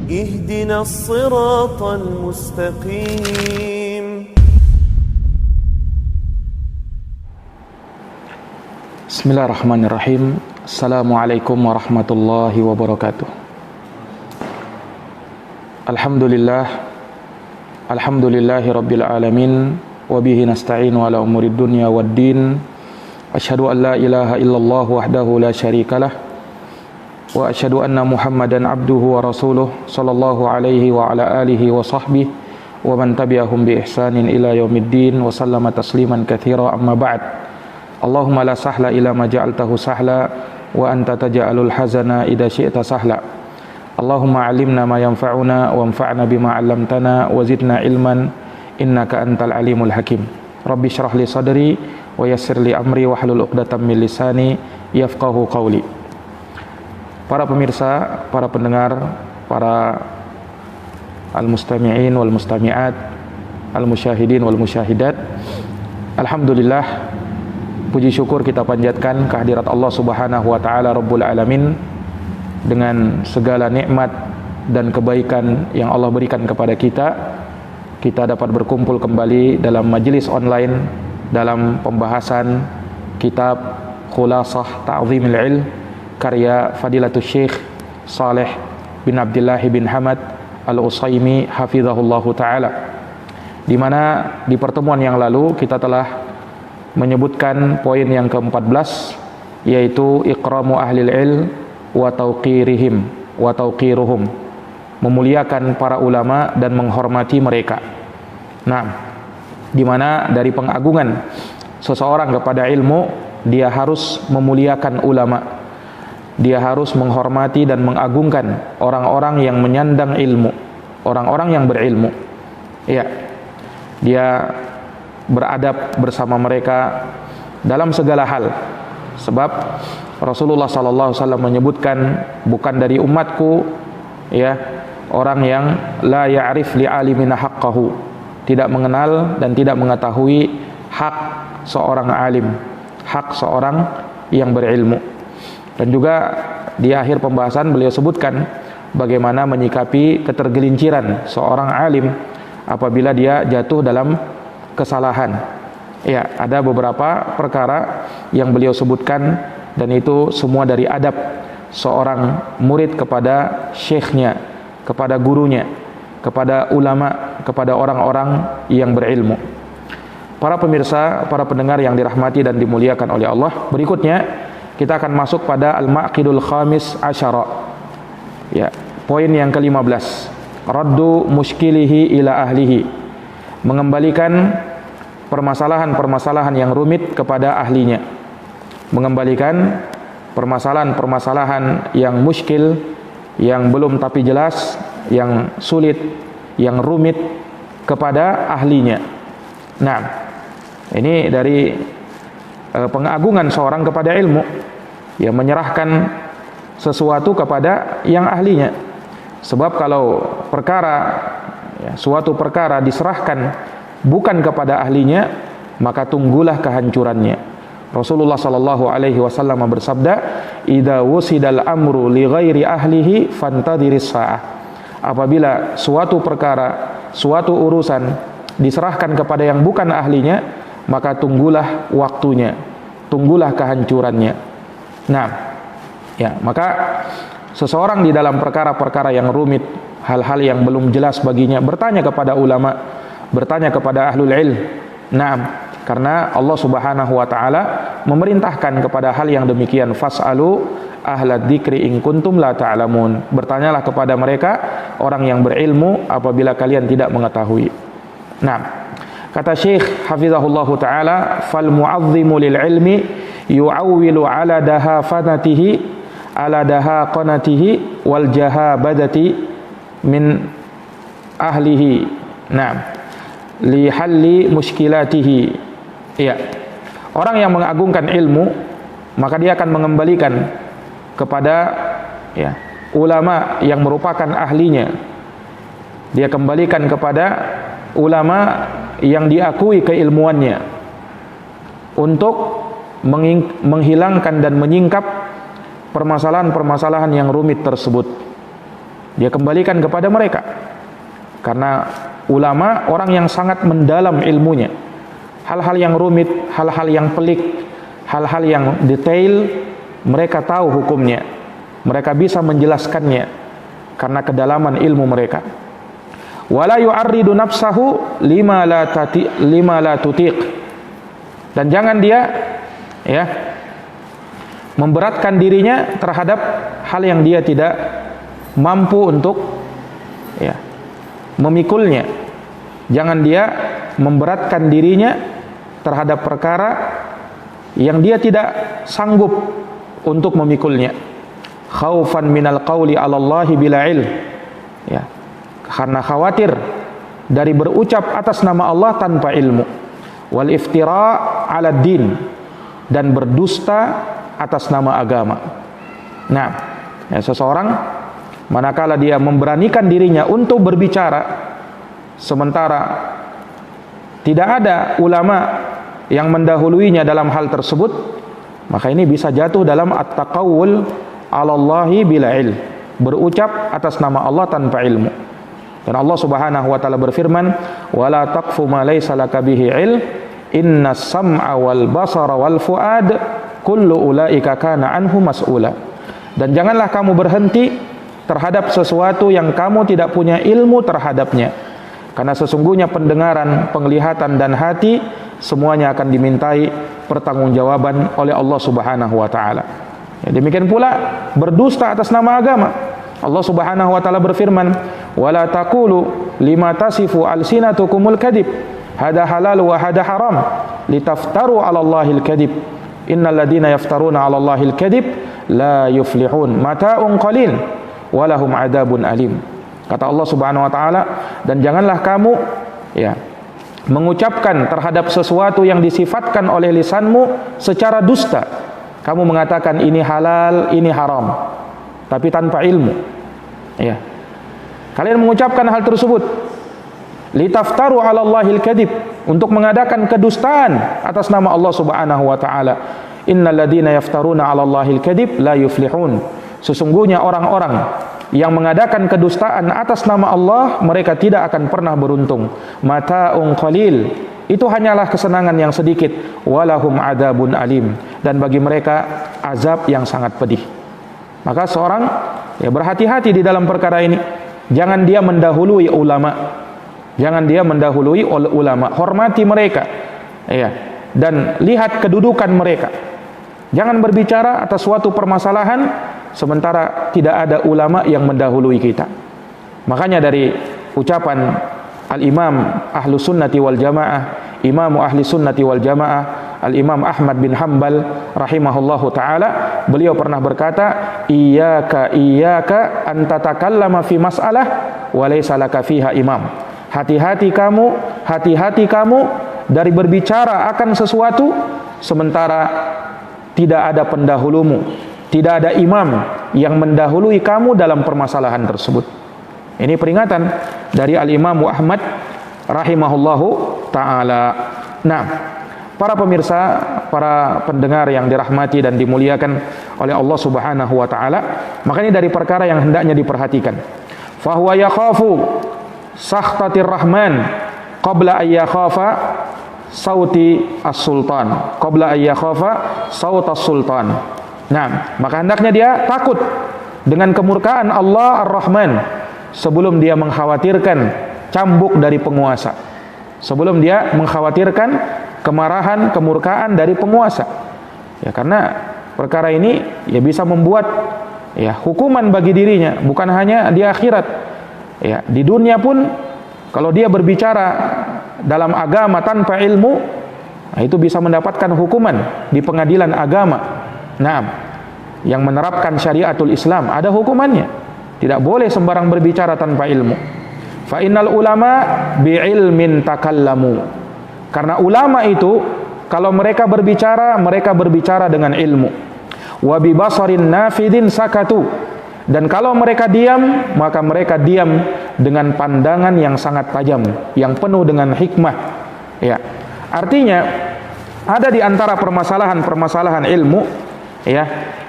اهدنا الصراط المستقيم. Bismillahirrahmanirrahim. Assalamualaikum warahmatullahi wabarakatuh. Alhamdulillahi rabbil alamin. Wabihi nasta'inu ala umurid dunya waddin. Asyhadu an la ilaha illallah wahdahu la syarikalah. Wa asyhadu anna Muhammadan abduhu wa rasuluh sallallahu alaihi wa ala alihi wa sahbihi wa man tabi'ahum bi ihsanin ila yaumiddin wa sallama tasliman katsira, amma ba'd. Allahumma la sahla ila ma ja'altahu sahla wa anta taj'alul hazana idza syi'ta sahla. Allahumma 'allimna ma yanfa'una wanfa'na bima 'allamtana wa zidna ilman innaka antal alimul hakim. Rabbi shrah li sadri wa yassir li amri wahlul 'uqdatam min lisani yafqahu qawli. Para pemirsa, para pendengar, para al-mustami'in wal mustami'at, al-musyahidin wal musyahidat, alhamdulillah, puji syukur kita panjatkan kehadirat Allah Subhanahu wa taala Rabbul alamin dengan segala nikmat dan kebaikan yang Allah berikan kepada kita. Kita dapat berkumpul kembali dalam majelis online dalam pembahasan kitab Khulasah Ta'zimil Ilm karya Fadilatul Syekh Saleh bin Abdullah bin Hamad Al-Utsaimin hafizahullahu taala, di mana di pertemuan yang lalu kita telah menyebutkan poin yang ke-14, yaitu ikramu ahlil ilm wa tauqirihim wa tauqiruhum, memuliakan para ulama dan menghormati mereka. Nah, di mana dari pengagungan seseorang kepada ilmu, dia harus memuliakan ulama. Dia harus menghormati dan mengagungkan orang-orang yang menyandang ilmu, orang-orang yang berilmu. Ya, dia beradab bersama mereka dalam segala hal. Sebab Rasulullah sallallahu alaihi wasallam menyebutkan, bukan dari umatku ya orang yang la ya'rif li alimina haqqahu, tidak mengenal dan tidak mengetahui hak seorang alim, hak seorang yang berilmu. Dan juga di akhir pembahasan beliau sebutkan bagaimana menyikapi ketergelinciran seorang alim apabila dia jatuh dalam kesalahan. Ya, ada beberapa perkara yang beliau sebutkan, dan itu semua dari adab seorang murid kepada syekhnya, kepada gurunya, kepada ulama, kepada orang-orang yang berilmu. Para pemirsa, para pendengar yang dirahmati dan dimuliakan oleh Allah, berikutnya kita akan masuk pada al-maqidul khamis asyara. Ya, poin yang ke-15. Raddu muskilihi ila ahlihi. Mengembalikan permasalahan-permasalahan yang rumit kepada ahlinya. Mengembalikan permasalahan-permasalahan yang muskil, yang belum tapi jelas, yang sulit, yang rumit kepada ahlinya. Nah, ini dari pengagungan seorang kepada ilmu, ya, menyerahkan sesuatu kepada yang ahlinya. Sebab kalau perkara, ya, suatu perkara diserahkan bukan kepada ahlinya, maka tunggulah kehancurannya. Rasulullah sallallahu alaihi wasallam bersabda, "Idza wusidal amru li ghairi ahlihi fantadhiris saah." Apabila suatu perkara, suatu urusan diserahkan kepada yang bukan ahlinya, maka tunggulah waktunya, tunggulah kehancurannya. Nah, ya, maka seseorang di dalam perkara-perkara yang rumit, hal-hal yang belum jelas baginya, bertanya kepada ulama, bertanya kepada ahlul ilm. Nah, karena Allah Subhanahu wa taala memerintahkan kepada hal yang demikian, fas'alu ahlad dzikri in kuntum la ta'lamun. Bertanyalah kepada mereka, orang yang berilmu, apabila kalian tidak mengetahui. Nah, kata Syekh hafizahullahu taala, fal mu'azzimu lil ilmi yu'awwilu ala dahafanatihi ala dahaqanatihi wal jahabadati min ahlihi. Nah, li halli muskilatihi. Ya. Orang yang mengagungkan ilmu, maka dia akan mengembalikan kepada, ya, ulama yang merupakan ahlinya. Dia kembalikan kepada ulama yang diakui keilmuannya untuk menghilangkan dan menyingkap permasalahan-permasalahan yang rumit tersebut. dia kembalikan kepada mereka. Karena ulama orang yang sangat mendalam ilmunya. Hal-hal yang rumit, hal-hal yang pelik, hal-hal yang detail, mereka tahu hukumnya. Mereka bisa menjelaskannya karena kedalaman ilmu mereka. Wala yu'arridu nafsahu lima la tutiq. Dan jangan dia memberatkan dirinya terhadap hal yang dia tidak mampu untuk memikulnya. Jangan dia memberatkan dirinya terhadap perkara yang dia tidak sanggup untuk memikulnya. Khaufan minal qawli 'ala Allahi bila ilm. Karena khawatir dari berucap atas nama Allah tanpa ilmu. Wal iftira' 'ala din, dan berdusta atas nama agama. Nah, seseorang manakala dia memberanikan dirinya untuk berbicara sementara tidak ada ulama yang mendahuluinya dalam hal tersebut, maka ini bisa jatuh dalam at-taqawul 'ala Allahi bila ilm, berucap atas nama Allah tanpa ilmu. Dan Allah Subhanahu wa taala berfirman, "Wala taqfu ma laysa laka bihi ilm, innas sam'a wal basara wal fuad kullu ulaika kana anhu mas'ula." Dan janganlah kamu berhenti terhadap sesuatu yang kamu tidak punya ilmu terhadapnya. Karena sesungguhnya pendengaran, penglihatan dan hati semuanya akan dimintai pertanggungjawaban oleh Allah Subhanahu wa taala. Demikian pula berdusta atas nama agama. Allah Subhanahu wa taala berfirman, "Wala taqulu lima tasifu alsinatukumul kadhib, hada halal wa hada haram, litaftaru 'ala Allahil kadhib. Innal ladzina yaftaruna 'ala Allahil kadhib la yuflihun. Mata'un qalil wa lahum 'adzabun alim." Kata Allah Subhanahu wa taala, dan janganlah kamu mengucapkan terhadap sesuatu yang disifatkan oleh lisanmu secara dusta. Kamu mengatakan ini halal, ini haram, tapi tanpa ilmu. Kalian mengucapkan hal tersebut litaftaru 'ala Allahil kadhib, untuk mengadakan kedustaan atas nama Allah Subhanahu wa taala. Innal ladzina yaftaruna 'ala Allahil kadhib la yuflihun. Sesungguhnya orang-orang yang mengadakan kedustaan atas nama Allah, mereka tidak akan pernah beruntung. Mata'un qalil, itu hanyalah kesenangan yang sedikit. Walahum 'adzabun alim, dan bagi mereka azab yang sangat pedih. Maka seorang berhati-hati di dalam perkara ini. Jangan dia mendahului ulama. Jangan dia mendahului ulama. Hormati mereka. Dan lihat kedudukan mereka. Jangan berbicara atas suatu permasalahan sementara tidak ada ulama yang mendahului kita. Makanya dari ucapan Al-Imam Ahlus Sunnati wal Jamaah, Imam Ahli Sunnati wal Jamaah, Al-Imam Ahmad bin Hanbal rahimahullahu taala, beliau pernah berkata, "Iyyaka an tatakallama fi mas'alah wa laysa laka fiha imam." Hati-hati kamu dari berbicara akan sesuatu sementara tidak ada pendahulumu, tidak ada imam yang mendahului kamu dalam permasalahan tersebut. Ini peringatan dari Al-Imam Ahmad rahimahullahu ta'ala. Nah, para pemirsa, para pendengar yang dirahmati dan dimuliakan oleh Allah Subhanahu wa ta'ala, makanya dari perkara yang hendaknya diperhatikan. Fahuwa yakhafu sakhtatir rahman qabla ayyakhafa sauti as-sultan, qabla ayyakhafa saut as-sultan. Nah, maka hendaknya dia takut dengan kemurkaan Allah Ar-Rahman sebelum dia mengkhawatirkan cambuk dari penguasa, sebelum dia mengkhawatirkan kemarahan, kemurkaan dari penguasa. Karena perkara ini bisa membuat hukuman bagi dirinya, bukan hanya di akhirat. Di dunia pun kalau dia berbicara dalam agama tanpa ilmu, itu bisa mendapatkan hukuman di pengadilan agama. Nah, yang menerapkan syariatul Islam ada hukumannya. Tidak boleh sembarang berbicara tanpa ilmu. Fa innal ulama bi'ilmin takallamu. Karena ulama itu kalau mereka berbicara dengan ilmu. Wa bi basarin nafidin sakatu. Dan kalau mereka diam, maka mereka diam dengan pandangan yang sangat tajam, yang penuh dengan hikmah. Artinya ada di antara permasalahan ilmu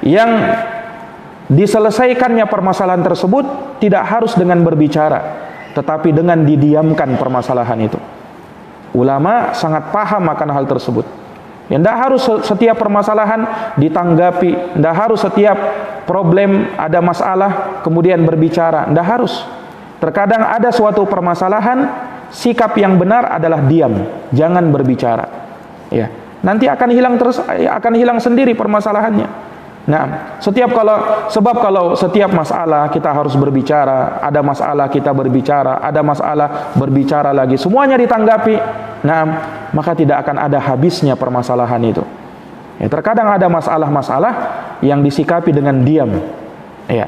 yang diselesaikannya permasalahan tersebut tidak harus dengan berbicara, tetapi dengan didiamkan permasalahan itu. Ulama sangat paham akan hal tersebut. Ya, tidak harus setiap permasalahan ditanggapi, tidak harus setiap problem ada masalah kemudian berbicara, tidak harus. Terkadang ada suatu permasalahan, sikap yang benar adalah diam, jangan berbicara. Ya, nanti akan hilang sendiri permasalahannya. Nah, sebab kalau setiap masalah kita harus berbicara, ada masalah kita berbicara, ada masalah berbicara lagi, semuanya ditanggapi. Nah, maka tidak akan ada habisnya permasalahan itu. Ya, terkadang ada masalah-masalah yang disikapi dengan diam. Ya.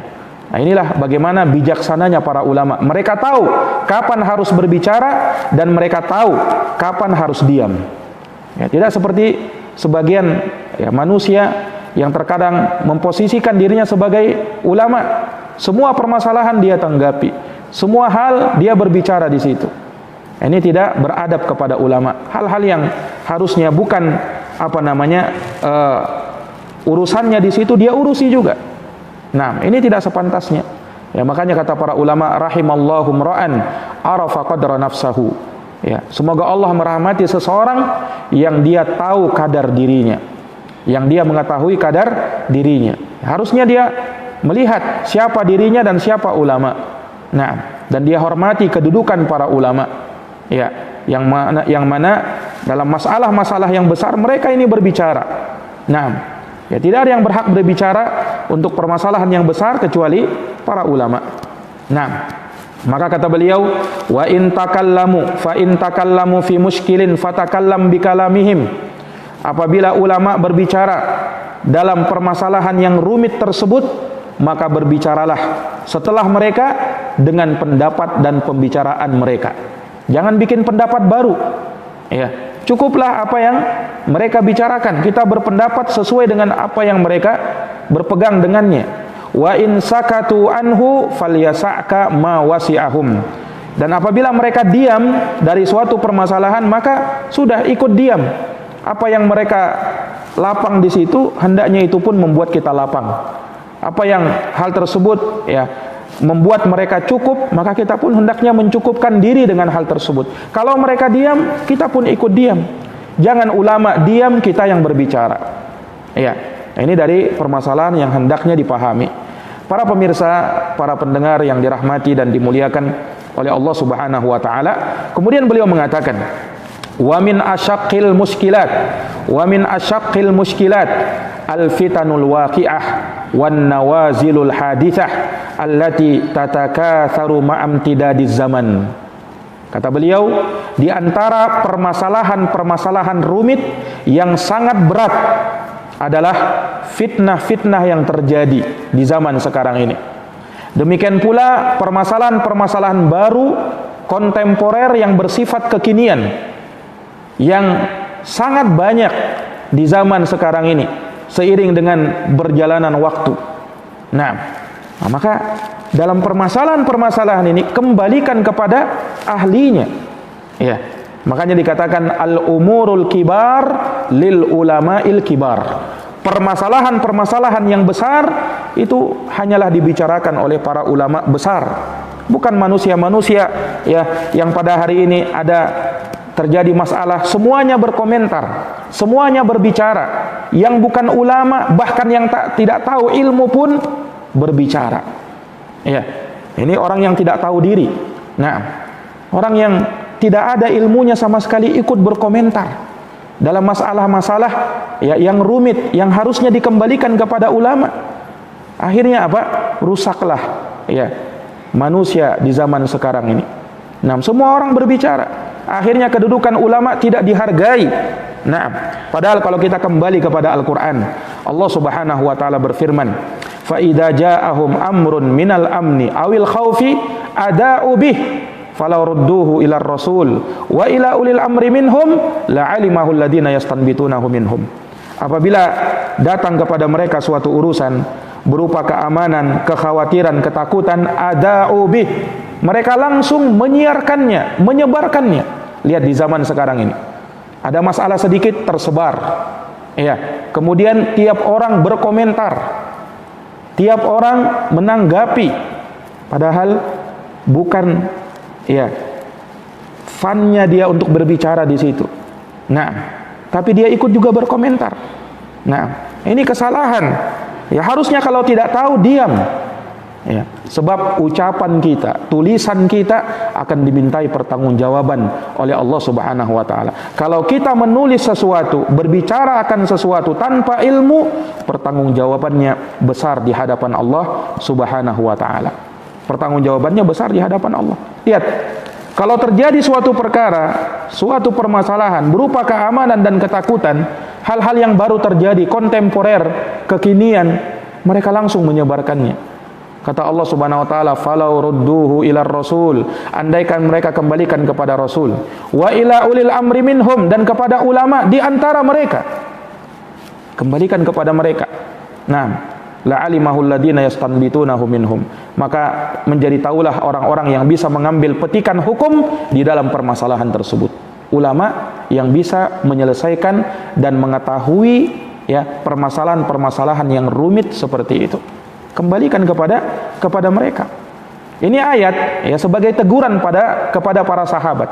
Nah, inilah bagaimana bijaksananya para ulama. Mereka tahu kapan harus berbicara dan mereka tahu kapan harus diam. Ya, tidak seperti sebagian manusia yang terkadang memposisikan dirinya sebagai ulama. Semua permasalahan dia tanggapi, semua hal dia berbicara di situ. Ini tidak beradab kepada ulama. Hal-hal yang harusnya bukan urusannya di situ dia urusi juga. Nah, ini tidak sepantasnya. Ya, makanya kata para ulama, rahimallahu mra'an arafa qadra nafsahu. Ya, semoga Allah merahmati seseorang yang dia tahu kadar dirinya, yang dia mengetahui kadar dirinya. Harusnya dia melihat siapa dirinya dan siapa ulama. Nah, dan dia hormati kedudukan para ulama. Ya, yang mana dalam masalah-masalah yang besar mereka ini berbicara. Nah, ya tidak ada yang berhak berbicara untuk permasalahan yang besar kecuali para ulama. Nah, maka kata beliau, wa in takallamu fi muskilin fatakallam bikalamihim. Apabila ulama berbicara dalam permasalahan yang rumit tersebut, maka berbicaralah setelah mereka dengan pendapat dan pembicaraan mereka. Jangan bikin pendapat baru. Ya, cukuplah apa yang mereka bicarakan. Kita berpendapat sesuai dengan apa yang mereka berpegang dengannya. Wa in sakatu anhu falyasa'ka ma wasi'ahum. Dan apabila mereka diam dari suatu permasalahan, maka sudah ikut diam. Apa yang mereka lapang di situ, hendaknya itu pun membuat kita lapang. Apa yang hal tersebut membuat mereka cukup, maka kita pun hendaknya mencukupkan diri dengan hal tersebut. Kalau mereka diam, kita pun ikut diam. Jangan ulama diam, kita yang berbicara. Ya, ini dari permasalahan yang hendaknya dipahami. Para pemirsa, para pendengar yang dirahmati dan dimuliakan oleh Allah Subhanahu wa taala. Kemudian beliau mengatakan, wa min asyaqqil muskilat al-fitanul waqi'ah wan nawazilul hadithah allati tatakatharu ma'amtidadiz zaman. Kata beliau, di antara permasalahan rumit yang sangat berat adalah fitnah-fitnah yang terjadi di zaman sekarang ini. Demikian pula permasalahan baru kontemporer yang bersifat kekinian yang sangat banyak di zaman sekarang ini seiring dengan berjalanan waktu. Nah, maka dalam permasalahan ini kembalikan kepada ahlinya. Ya, makanya dikatakan al-umurul kibar lil ulama'il kibar. Permasalahan yang besar itu hanyalah dibicarakan oleh para ulama besar, bukan manusia-manusia yang pada hari ini ada terjadi masalah, semuanya berkomentar, semuanya berbicara. Yang bukan ulama, bahkan yang tidak tahu ilmu pun berbicara. Ya, ini orang yang tidak tahu diri. Nah, orang yang tidak ada ilmunya sama sekali ikut berkomentar dalam masalah-masalah yang rumit, yang harusnya dikembalikan kepada ulama. Akhirnya apa? Rusaklah manusia di zaman sekarang ini. Nah, semua orang berbicara. Akhirnya kedudukan ulama tidak dihargai. Nah, padahal kalau kita kembali kepada Al-Quran, Allah Subhanahu wa ta'ala berfirman, fa idza ja'ahum amrun minal amni awil khaufi ada'u bih falau rudduhu ila rasul wa ila ulil amri minhum la'alimahu alladhina yastanbitunahu minhum. Apabila datang kepada mereka suatu urusan berupa keamanan, kekhawatiran, ketakutan, ada'u bih, mereka langsung menyiarkannya, menyebarkannya. Lihat di zaman sekarang ini, ada masalah sedikit tersebar. Ya, kemudian tiap orang berkomentar, tiap orang menanggapi. Padahal bukan ya funnya dia untuk berbicara di situ. Nah, tapi dia ikut juga berkomentar. Nah, ini kesalahan. Ya harusnya kalau tidak tahu diam. Ya, sebab ucapan kita, tulisan kita akan dimintai pertanggungjawaban oleh Allah Subhanahu wa taala. Kalau kita menulis sesuatu, berbicara akan sesuatu tanpa ilmu, pertanggungjawabannya besar di hadapan Allah Subhanahu wa taala. Pertanggungjawabannya besar di hadapan Allah. Lihat, kalau terjadi suatu perkara, suatu permasalahan berupa keamanan dan ketakutan, hal-hal yang baru terjadi, kontemporer, kekinian, mereka langsung menyebarkannya. Kata Allah Subhanahu wa taala, "Falau rudduhu ila rasul", andaikan mereka kembalikan kepada Rasul, "wa ila ulil amri minhum", dan kepada ulama di antara mereka. Kembalikan kepada mereka. Nah, la'alimahul ladina yastanbitunahu minhum, maka menjadi taulah orang-orang yang bisa mengambil petikan hukum di dalam permasalahan tersebut. Ulama yang bisa menyelesaikan dan mengetahui ya permasalahan-permasalahan yang rumit seperti itu. Kembalikan kepada mereka. Ini ayat ya sebagai teguran kepada para sahabat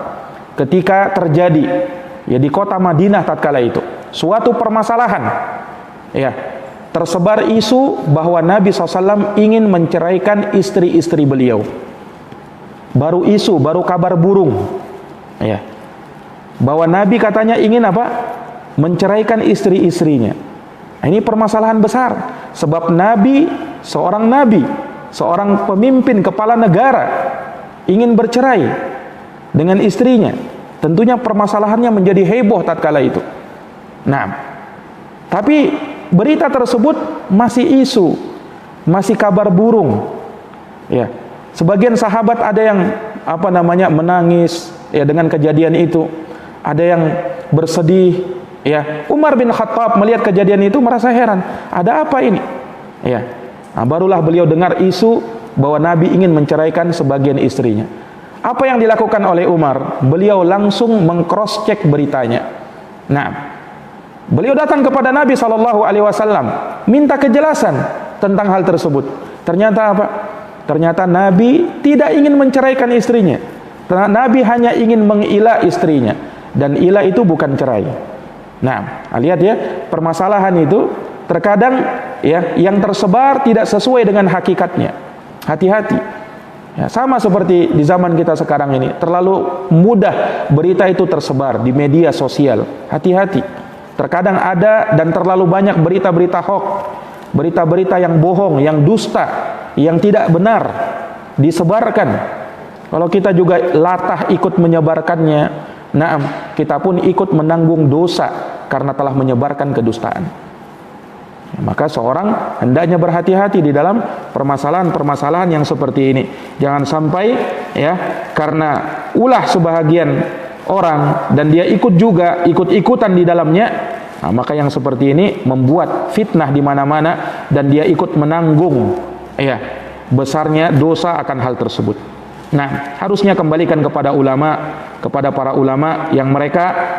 ketika terjadi ya di kota Madinah tatkala itu suatu permasalahan ya, tersebar isu bahwa Nabi SAW ingin menceraikan istri-istri beliau. Baru isu, baru kabar burung ya, bahwa Nabi katanya ingin apa? Menceraikan istri-istrinya. Ini permasalahan besar, sebab Nabi, seorang pemimpin kepala negara ingin bercerai dengan istrinya. Tentunya permasalahannya menjadi heboh tatkala itu. Nah, tapi berita tersebut masih isu, masih kabar burung. Ya, sebagian sahabat ada yang menangis ya dengan kejadian itu, ada yang bersedih. Ya, Umar bin Khattab melihat kejadian itu merasa heran, ada apa ini? Ya, nah, barulah beliau dengar isu bahwa Nabi ingin menceraikan sebagian istrinya. Apa yang dilakukan oleh Umar? Beliau langsung meng-cross check beritanya. Nah, beliau datang kepada Nabi SAW, minta kejelasan tentang hal tersebut. Ternyata apa? Ternyata Nabi tidak ingin menceraikan istrinya. Nabi hanya ingin mengila istrinya, dan ila itu bukan cerai. Nah, lihat ya, permasalahan itu terkadang ya yang tersebar tidak sesuai dengan hakikatnya. Hati-hati. Ya, sama seperti di zaman kita sekarang ini, terlalu mudah berita itu tersebar di media sosial. Hati-hati. Terkadang ada dan terlalu banyak berita-berita hoax, berita-berita yang bohong, yang dusta, yang tidak benar disebarkan. Kalau kita juga latah ikut menyebarkannya, nah, kita pun ikut menanggung dosa karena telah menyebarkan kedustaan. Maka seorang hendaknya berhati-hati di dalam permasalahan-permasalahan yang seperti ini. Jangan sampai ya karena ulah sebahagian orang dan dia ikut-ikutan di dalamnya, nah, maka yang seperti ini membuat fitnah di mana-mana dan dia ikut menanggung ya besarnya dosa akan hal tersebut. Nah, harusnya kembalikan kepada ulama, kepada para ulama yang mereka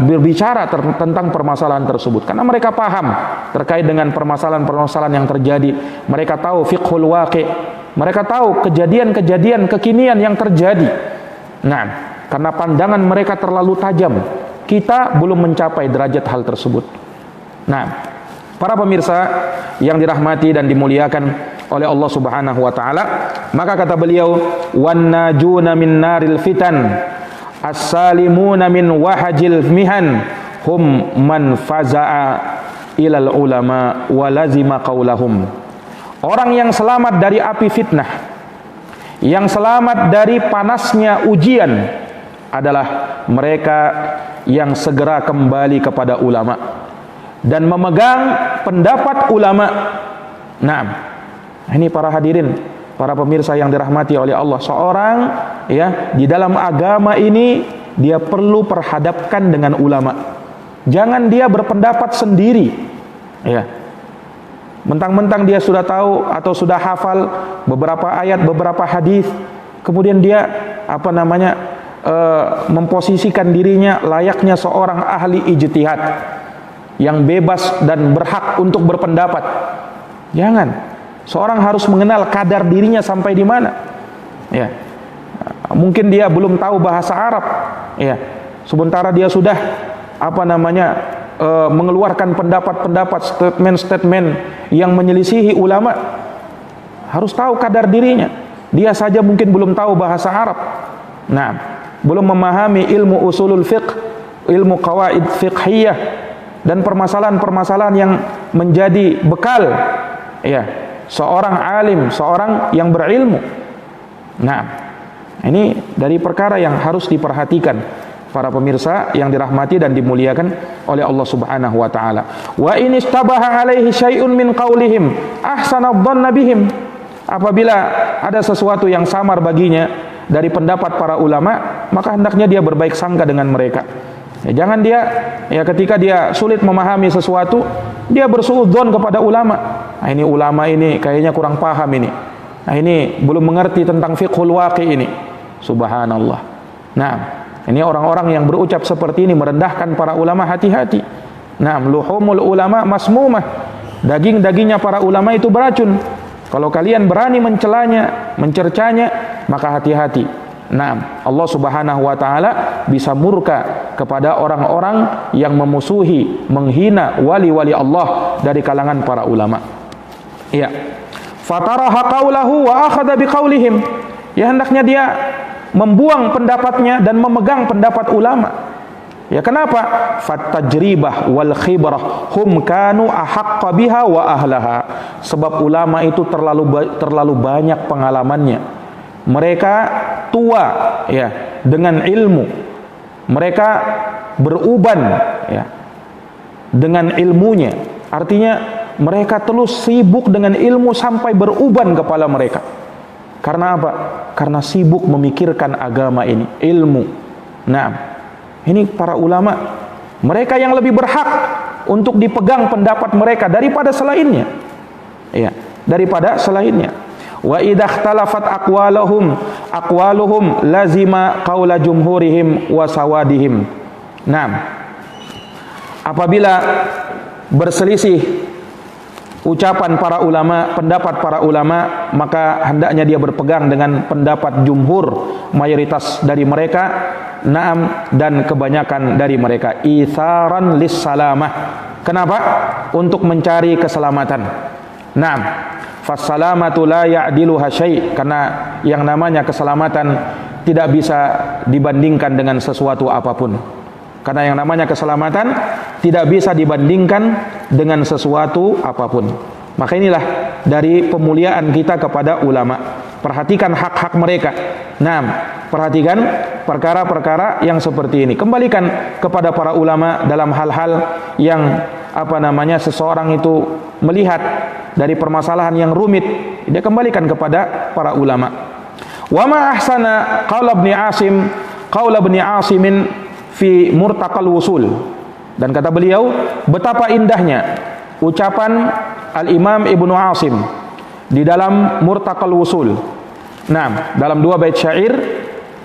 berbicara tentang permasalahan tersebut, karena mereka paham terkait dengan permasalahan-permasalahan yang terjadi. Mereka tahu fiqhul waqi', mereka tahu kejadian-kejadian kekinian yang terjadi. Nah, karena pandangan mereka terlalu tajam, kita belum mencapai derajat hal tersebut. Nah, para pemirsa yang dirahmati dan dimuliakan oleh Allah Subhanahu wa taala, maka kata beliau, wan najuna min naril fitan as-salimuna min wahajil mihan hum man faza'a ilal ulama wa lazima qaulahum. Orang yang selamat dari api fitnah, yang selamat dari panasnya ujian adalah mereka yang segera kembali kepada ulama dan memegang pendapat ulama. Nah, ini para hadirin, para pemirsa yang dirahmati oleh Allah, seorang ya di dalam agama ini dia perlu perhadapkan dengan ulama. Jangan dia berpendapat sendiri. Ya. Mentang-mentang dia sudah tahu atau sudah hafal beberapa ayat, beberapa hadis, kemudian dia memposisikan dirinya layaknya seorang ahli ijtihad yang bebas dan berhak untuk berpendapat. Jangan. Seorang harus mengenal kadar dirinya sampai di mana. Ya. Mungkin dia belum tahu bahasa Arab, ya. Sementara dia sudah mengeluarkan pendapat-pendapat, statement-statement yang menyelisihi ulama. Harus tahu kadar dirinya. Dia saja mungkin belum tahu bahasa Arab. Nah, belum memahami ilmu usulul fiqh, ilmu qawaid fiqhiyah, dan permasalahan-permasalahan yang menjadi bekal, ya, seorang alim, seorang yang berilmu. Nah, ini dari perkara yang harus diperhatikan para pemirsa yang dirahmati dan dimuliakan oleh Allah Subhanahu wa taala. Wa in istabaha alaihi syai'un min qaulihim ahsana dhanna bihim. Apabila ada sesuatu yang samar baginya dari pendapat para ulama, maka hendaknya dia berbaik sangka dengan mereka. Ya, jangan dia ketika dia sulit memahami sesuatu, dia bersuudzon kepada ulama. Nah, ini ulama ini kayaknya kurang paham ini. Nah, ini belum mengerti tentang fiqhul waqi ini. Subhanallah. Nah, ini orang-orang yang berucap seperti ini merendahkan para ulama, hati-hati. Nah, luhumul ulama masmumah. Daging-dagingnya para ulama itu beracun. Kalau kalian berani mencelanya, mencercanya, maka hati-hati. Nah, Allah Subhanahu wa taala bisa murka kepada orang-orang yang memusuhi, menghina wali-wali Allah dari kalangan para ulama. Ya. Fataraha qaulahu wa akhadha biqaulihim. Ya, hendaknya dia membuang pendapatnya dan memegang pendapat ulama. Ya, kenapa? Fattajribah wal khibrah hum kanu ahaqqa biha wa ahlaha. Sebab ulama itu terlalu banyak pengalamannya. Mereka tua, ya, dengan ilmu. Mereka beruban, ya, dengan ilmunya. Artinya mereka terus sibuk dengan ilmu sampai beruban kepala mereka. Karena apa? Karena sibuk memikirkan agama ini, ilmu. Nah, ini para ulama, mereka yang lebih berhak untuk dipegang pendapat mereka daripada selainnya. Ya, daripada selainnya. Wa idza ikhtalafat aqwaluhum lazima qaula jumhurihim wa sawadihim. Nah, apabila berselisih ucapan para ulama, pendapat para ulama, maka hendaknya dia berpegang dengan pendapat jumhur, mayoritas dari mereka, naam, dan kebanyakan dari mereka. Itharan lis salamah. Kenapa? Untuk mencari keselamatan. Naam. Fassalamatu la ya'diluha syai'. Karena yang namanya keselamatan tidak bisa dibandingkan dengan sesuatu apapun. Karena yang namanya keselamatan tidak bisa dibandingkan dengan sesuatu apapun. Maka inilah dari pemuliaan kita kepada ulama. Perhatikan hak-hak mereka. Nah, perhatikan perkara-perkara yang seperti ini. Kembalikan kepada para ulama dalam hal-hal yang seseorang itu melihat dari permasalahan yang rumit, dia kembalikan kepada para ulama. Wa ma ahsana qaul ibn Asim fi murtaqal wusul. Dan kata beliau, betapa indahnya ucapan Al-Imam Ibnu Asim di dalam Murtaqal Wusul. Nah, dalam 2 bait syair,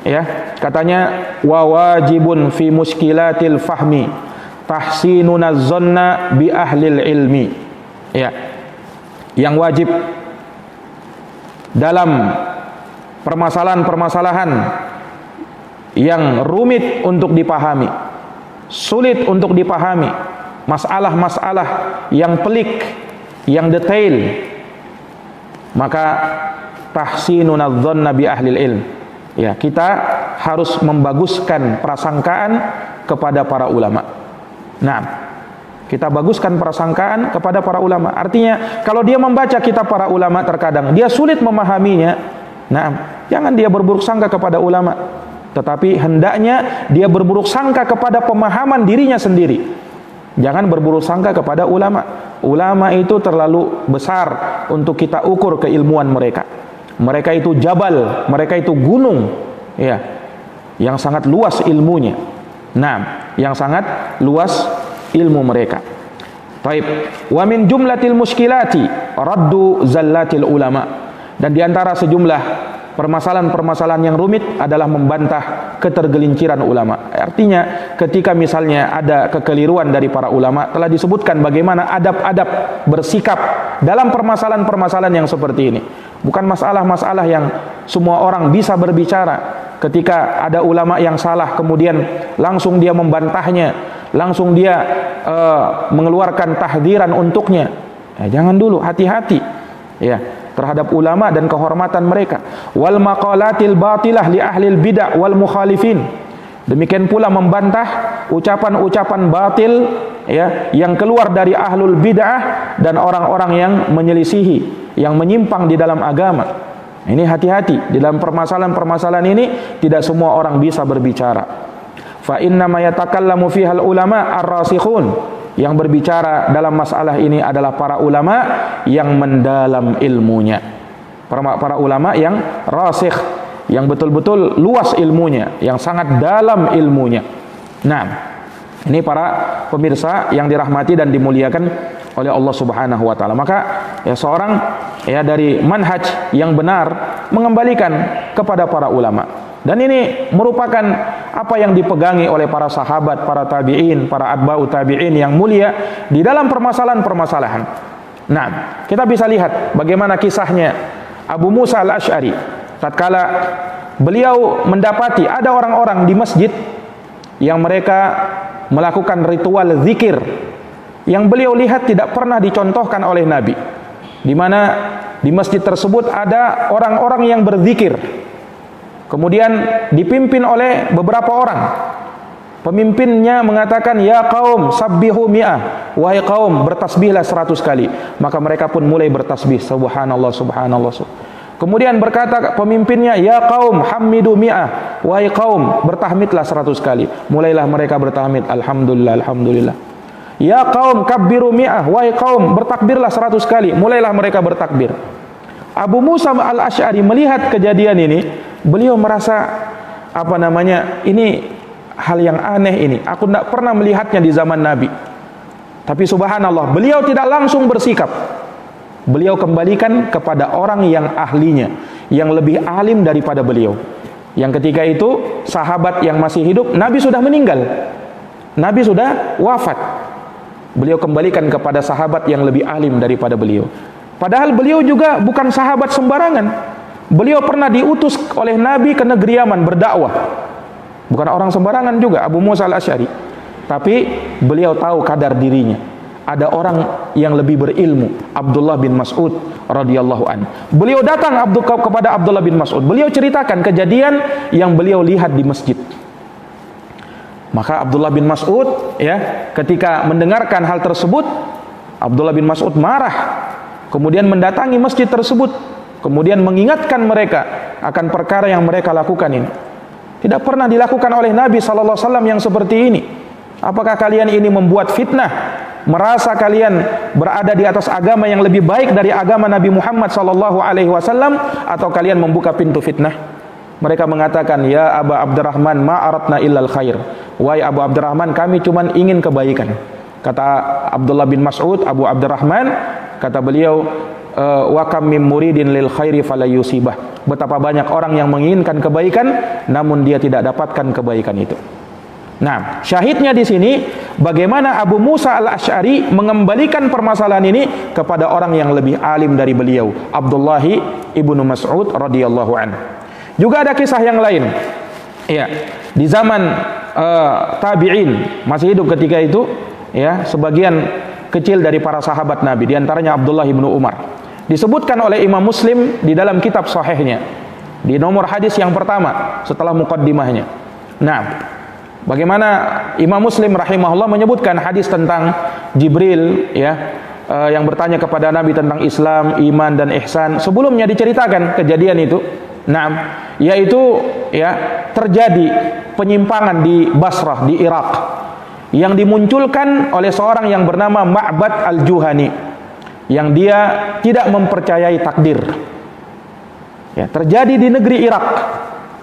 ya, katanya wa wajibun fi muskilatil fahmi tahsinuna zanna bi ahlil ilmi. Ya. Yang wajib dalam permasalahan-permasalahan yang rumit untuk dipahami, sulit untuk dipahami, masalah-masalah yang pelik, yang detail, maka tahsinun adz-dhanna bi ahlil ilm. Ya, kita harus membaguskan prasangkaan kepada para ulama. Nah, kita baguskan prasangkaan kepada para ulama. Artinya, kalau dia membaca kitab para ulama terkadang dia sulit memahaminya. Nah, jangan dia berburuk sangka kepada ulama, tetapi hendaknya dia berburuk sangka kepada pemahaman dirinya sendiri. Jangan berburuk sangka kepada ulama. Ulama itu terlalu besar untuk kita ukur keilmuan mereka. Mereka itu jabal, mereka itu gunung, ya, yang sangat luas ilmunya. Nah, yang sangat luas ilmu mereka. Baik. Wa min jumlatil muskilati raddu zallatil ulama. Dan di antara sejumlah permasalahan-permasalahan yang rumit adalah membantah ketergelinciran ulama. Artinya ketika misalnya ada kekeliruan dari para ulama, telah disebutkan bagaimana adab-adab bersikap dalam permasalahan-permasalahan yang seperti ini. Bukan masalah-masalah yang semua orang bisa berbicara. Ketika ada ulama yang salah, kemudian langsung dia membantahnya, langsung dia mengeluarkan tahdiran untuknya. Jangan dulu, hati-hati ya terhadap ulama dan kehormatan mereka. Wal maqalatil batilah li ahlil bid'ah wal mukhalifin. Demikian pula membantah ucapan-ucapan batil ya yang keluar dari ahlul bid'ah dan orang-orang yang menyelisihi, yang menyimpang di dalam agama. Ini hati-hati di dalam permasalahan-permasalahan ini, tidak semua orang bisa berbicara. Fa inna ma yatakallamu fihal ulama ar-rasikhun. Yang berbicara dalam masalah ini adalah para ulama yang mendalam ilmunya. Para ulama yang rasikh, yang betul-betul luas ilmunya, yang sangat dalam ilmunya. Nah, ini para pemirsa yang dirahmati dan dimuliakan oleh Allah Subhanahu wa taala. Maka ya seorang ya dari manhaj yang benar mengembalikan kepada para ulama. Dan ini merupakan apa yang dipegangi oleh para sahabat, para tabi'in, para atba'u tabi'in yang mulia di dalam permasalahan-permasalahan. Nah, kita bisa lihat bagaimana kisahnya Abu Musa al-Asy'ari tatkala beliau mendapati ada orang-orang di masjid yang mereka melakukan ritual zikir yang beliau lihat tidak pernah dicontohkan oleh Nabi, di mana di masjid tersebut ada orang-orang yang berzikir, kemudian dipimpin oleh beberapa orang. Pemimpinnya mengatakan, ya kaum sabbihu mi'ah, wahai kaum bertasbihlah 100 kali. Maka mereka pun mulai bertasbih, subhanallah, subhanallah. Kemudian berkata pemimpinnya, ya kaum hamidu mi'ah, wahai kaum bertahmidlah 100 kali. Mulailah mereka bertahmid, alhamdulillah, alhamdulillah. Ya kaum kabbiru mi'ah, wahai kaum bertakbirlah 100 kali. Mulailah mereka bertakbir. Abu Musa al-Asy'ari melihat kejadian ini, beliau merasa ini hal yang aneh ini. Aku tidak pernah melihatnya di zaman Nabi. Tapi subhanallah, beliau tidak langsung bersikap. Beliau kembalikan kepada orang yang ahlinya, yang lebih alim daripada beliau. Yang ketika itu sahabat yang masih hidup, Nabi sudah meninggal, Nabi sudah wafat. Beliau kembalikan kepada sahabat yang lebih alim daripada beliau. Padahal beliau juga bukan sahabat sembarangan. Beliau pernah diutus oleh Nabi ke negeri Yaman berdakwah. Bukan orang sembarangan juga, Abu Musa al-Asy'ari. Tapi beliau tahu kadar dirinya. Ada orang yang lebih berilmu, Abdullah bin Mas'ud radhiyallahu an. Beliau datang kepada Abdullah bin Mas'ud. Beliau ceritakan kejadian yang beliau lihat di masjid. Maka Abdullah bin Mas'ud ya, ketika mendengarkan hal tersebut, Abdullah bin Mas'ud marah. Kemudian mendatangi masjid tersebut, kemudian mengingatkan mereka akan perkara yang mereka lakukan ini. Tidak pernah dilakukan oleh Nabi sallallahu alaihi wasallam yang seperti ini. Apakah kalian ini membuat fitnah, merasa kalian berada di atas agama yang lebih baik dari agama Nabi Muhammad sallallahu alaihi wasallam, atau kalian membuka pintu fitnah? Mereka mengatakan, ya Aba Abdurrahman, ma aradna illal khair. Wahai Abu Abdurrahman, kami cuma ingin kebaikan. Kata Abdullah bin Mas'ud, Abu Abdurrahman, kata beliau, wa kam mim muridin lil khairi fala yusibah. Betapa banyak orang yang menginginkan kebaikan namun dia tidak dapatkan kebaikan itu. Nah, syahidnya di sini bagaimana Abu Musa al-Asy'ari mengembalikan permasalahan ini kepada orang yang lebih alim dari beliau, Abdullah ibnu Mas'ud radhiyallahu anhu. Juga ada kisah yang lain. Ya, di zaman tabi'in masih hidup ketika itu, ya, sebagian kecil dari para sahabat Nabi, di antaranya Abdullah ibnu Umar. Disebutkan oleh Imam Muslim di dalam kitab sahihnya di nomor hadis yang pertama setelah muqaddimahnya. Nah, bagaimana Imam Muslim rahimahullah menyebutkan hadis tentang Jibril ya, yang bertanya kepada Nabi tentang Islam, iman dan ihsan. Sebelumnya diceritakan kejadian itu. Nah, yaitu ya, terjadi penyimpangan di Basrah di Irak yang dimunculkan oleh seorang yang bernama Ma'bad al-Juhani, yang dia tidak mempercayai takdir. Ya, terjadi di negeri Irak.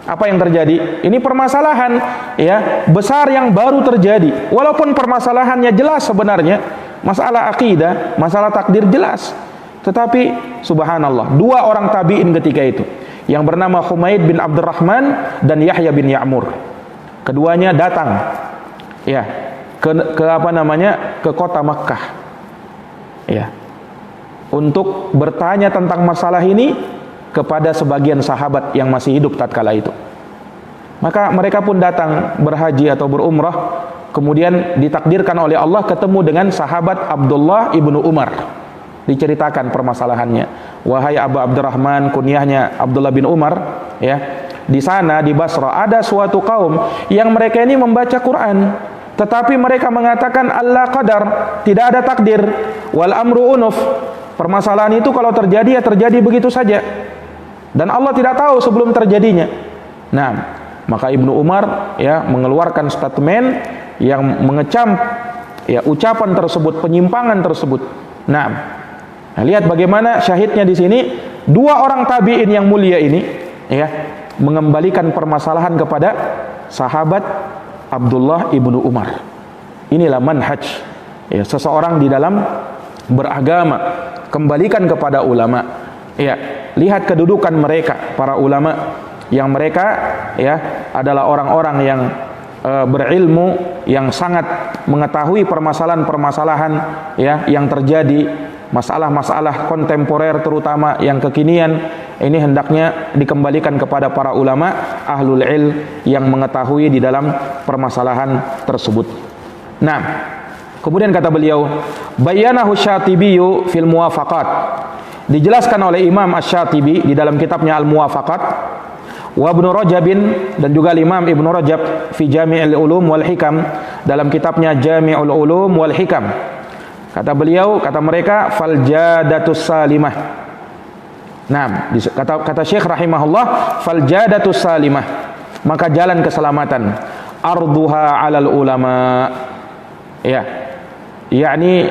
Apa yang terjadi? Ini permasalahan ya besar yang baru terjadi. Walaupun permasalahannya jelas sebenarnya, masalah akidah, masalah takdir jelas. Tetapi subhanallah, dua orang tabi'in ketika itu yang bernama Humaid bin Abdurrahman dan Yahya bin Ya'mur. Keduanya datang ya ke apa namanya, ke kota Makkah ya, untuk bertanya tentang masalah ini kepada sebagian sahabat yang masih hidup tatkala itu. Maka mereka pun datang berhaji atau berumrah, kemudian ditakdirkan oleh Allah ketemu dengan sahabat Abdullah ibnu Umar. Diceritakan permasalahannya. Wahai Abu Abdurrahman, kunyahnya Abdullah bin Umar, ya. Di sana di Basra ada suatu kaum yang mereka ini membaca Quran, tetapi mereka mengatakan Allah qadar, tidak ada takdir, wal amru unuf. Permasalahan itu kalau terjadi ya terjadi begitu saja, dan Allah tidak tahu sebelum terjadinya. Nah, maka Ibnu Umar ya mengeluarkan statement yang mengecam ya ucapan tersebut, penyimpangan tersebut. Nah, lihat bagaimana syahidnya di sini, dua orang tabi'in yang mulia ini ya mengembalikan permasalahan kepada sahabat Abdullah ibnu Umar. Inilah manhaj ya seseorang di dalam beragama, kembalikan kepada ulama. Ya, lihat kedudukan mereka para ulama, yang mereka ya adalah orang-orang yang berilmu, yang sangat mengetahui permasalahan-permasalahan ya yang terjadi, masalah-masalah kontemporer terutama yang kekinian. Ini hendaknya dikembalikan kepada para ulama ahlul ilm yang mengetahui di dalam permasalahan tersebut. Nah, kemudian kata beliau, bayyanahu Syatibi fil Muwafaqat. Dijelaskan oleh Imam Asy-Syatibi di dalam kitabnya Al-Muwafaqat, wa Ibnu Rajab dan juga Imam Ibnu Rajab fi Jami'ul Ulum wal Hikam, dalam kitabnya Jami'ul Ulum wal Hikam. Kata beliau, kata mereka, fal jadatus salimah. Nah, kata Syekh rahimahullah, fal jadatus salimah, maka jalan keselamatan, arduha 'alal ulama. Ya. Yakni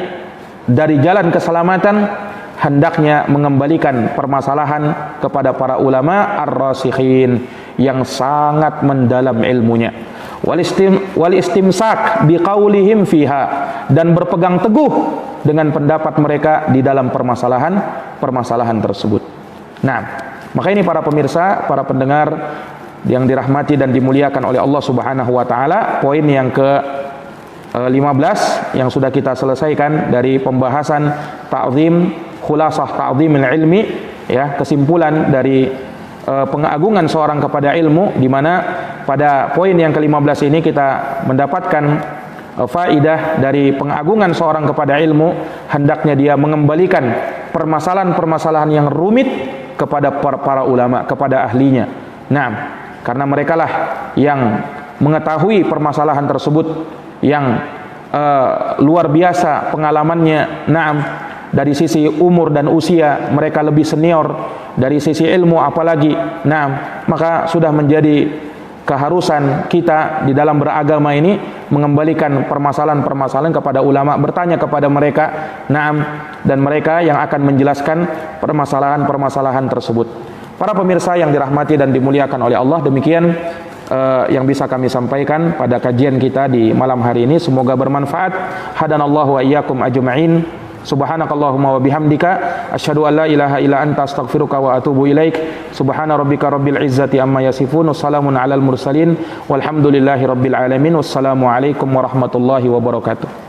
dari jalan keselamatan hendaknya mengembalikan permasalahan kepada para ulama ar-rasikhin yang sangat mendalam ilmunya, wal istimsak biqaulihim fiha, dan berpegang teguh dengan pendapat mereka di dalam permasalahan tersebut. Nah, maka ini para pemirsa, para pendengar yang dirahmati dan dimuliakan oleh Allah Subhanahu wa taala, poin yang ke-15 yang sudah kita selesaikan dari pembahasan ta'zim, khulasah ta'zimil ilmi ya, kesimpulan dari pengagungan seorang kepada ilmu, di mana pada poin yang ke-15 ini kita mendapatkan faidah dari pengagungan seorang kepada ilmu, hendaknya dia mengembalikan permasalahan-permasalahan yang rumit kepada para ulama, kepada ahlinya. Nah, karena merekalah yang mengetahui permasalahan tersebut, yang luar biasa pengalamannya. Naam, dari sisi umur dan usia mereka lebih senior, dari sisi ilmu apalagi. Nah, maka sudah menjadi keharusan kita di dalam beragama ini mengembalikan permasalahan-permasalahan kepada ulama, bertanya kepada mereka. Naam, dan mereka yang akan menjelaskan permasalahan-permasalahan tersebut. Para pemirsa yang dirahmati dan dimuliakan oleh Allah, demikian yang bisa kami sampaikan pada kajian kita di malam hari ini. Semoga bermanfaat. Hadanallahu wa iyyakum ajma'in. Subhanakallahumma wa bihamdika asyhadu an la ilaha illa anta astaghfiruka wa atubu ilaik. Subhana rabbika rabbil izzati amma yasifun. Wassalamun alal mursalin walhamdulillahi rabbil alamin. Wassalamu alaikum warahmatullahi wabarakatuh.